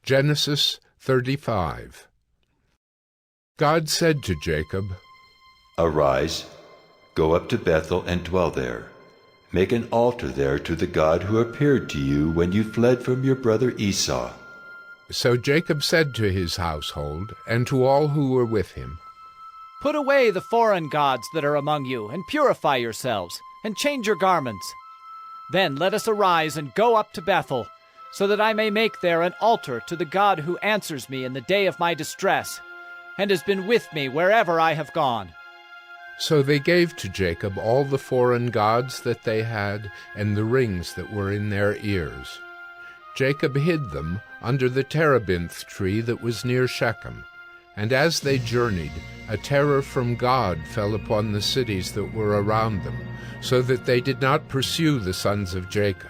Genesis 35. God said to Jacob, Arise, go up to Bethel and dwell there. Make an altar there to the God who appeared to you when you fled from your brother Esau. So Jacob said to his household and to all who were with him, Put away the foreign gods that are among you, and purify yourselves, and change your garments. Then let us arise and go up to Bethel, so that I may make there an altar to the God who answers me in the day of my distress, and has been with me wherever I have gone. So they gave to Jacob all the foreign gods that they had, and the rings that were in their ears. Jacob hid them under the terebinth tree that was near Shechem. And as they journeyed, a terror from God fell upon the cities that were around them, so that they did not pursue the sons of Jacob.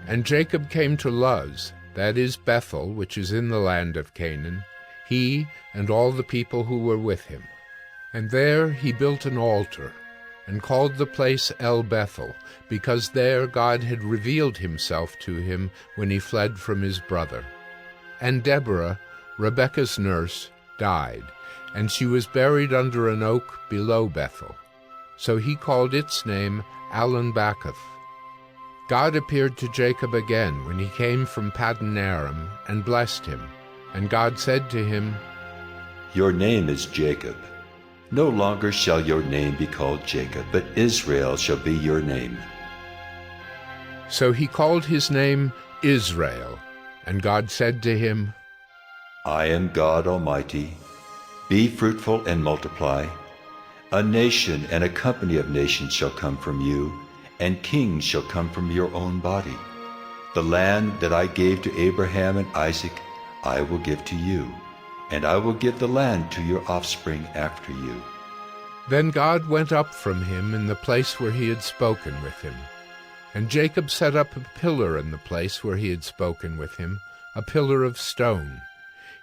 And Jacob came to Luz, that is Bethel, which is in the land of Canaan, he and all the people who were with him. And there he built an altar, and called the place El Bethel, because there God had revealed himself to him when he fled from his brother. And Deborah, Rebekah's nurse, died, and she was buried under an oak below Bethel. So he called its name Alon-Bacuth. God appeared to Jacob again when he came from Paddan Aram, and blessed him. And God said to him, Your name is Jacob. No longer shall your name be called Jacob, but Israel shall be your name. So he called his name Israel. And God said to him, I am God Almighty. Be fruitful and multiply. A nation and a company of nations shall come from you, and kings shall come from your own body. The land that I gave to Abraham and Isaac I will give to you, and I will give the land to your offspring after you. Then God went up from him in the place where he had spoken with him. And Jacob set up a pillar in the place where he had spoken with him, a pillar of stone.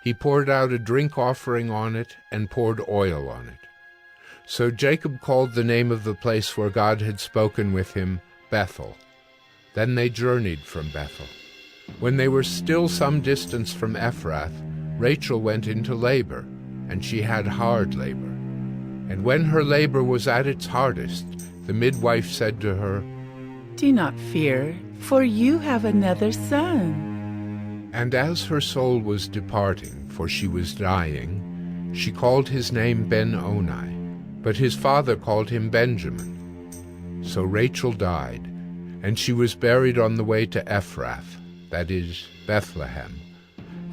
He poured out a drink offering on it, and poured oil on it. So Jacob called the name of the place where God had spoken with him Bethel. Then they journeyed from Bethel. When they were still some distance from Ephrath, Rachel went into labor, and she had hard labor. And when her labor was at its hardest, the midwife said to her, Do not fear, for you have another son. And as her soul was departing, for she was dying, she called his name Ben-Oni, but his father called him Benjamin. So Rachel died, and she was buried on the way to Ephrath, that is, Bethlehem.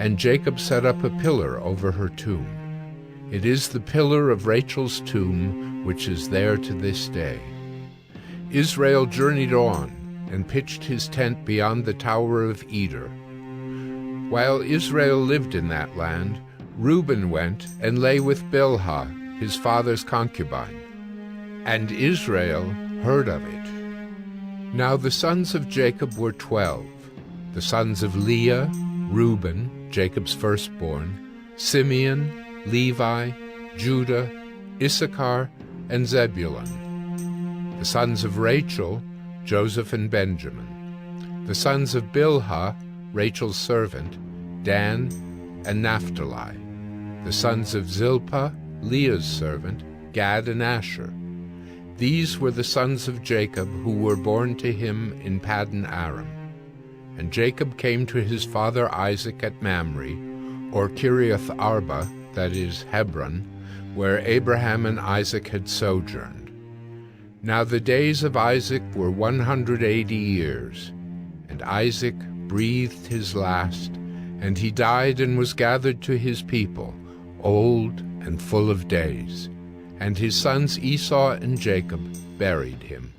And Jacob set up a pillar over her tomb. It is the pillar of Rachel's tomb, which is there to this day. Israel journeyed on, and pitched his tent beyond the Tower of Eder. While Israel lived in that land, Reuben went and lay with Bilhah, his father's concubine. And Israel heard of it. Now the sons of Jacob were 12, the sons of Leah, Reuben, Jacob's firstborn, Simeon, Levi, Judah, Issachar, and Zebulun. The sons of Rachel, Joseph and Benjamin. The sons of Bilhah, Rachel's servant, Dan and Naphtali. The sons of Zilpah, Leah's servant, Gad and Asher. These were the sons of Jacob who were born to him in Paddan Aram. And Jacob came to his father Isaac at Mamre, or Kiriath Arba, that is, Hebron, where Abraham and Isaac had sojourned. Now the days of Isaac were 180 years, and Isaac breathed his last, and he died and was gathered to his people, old and full of days. And his sons Esau and Jacob buried him.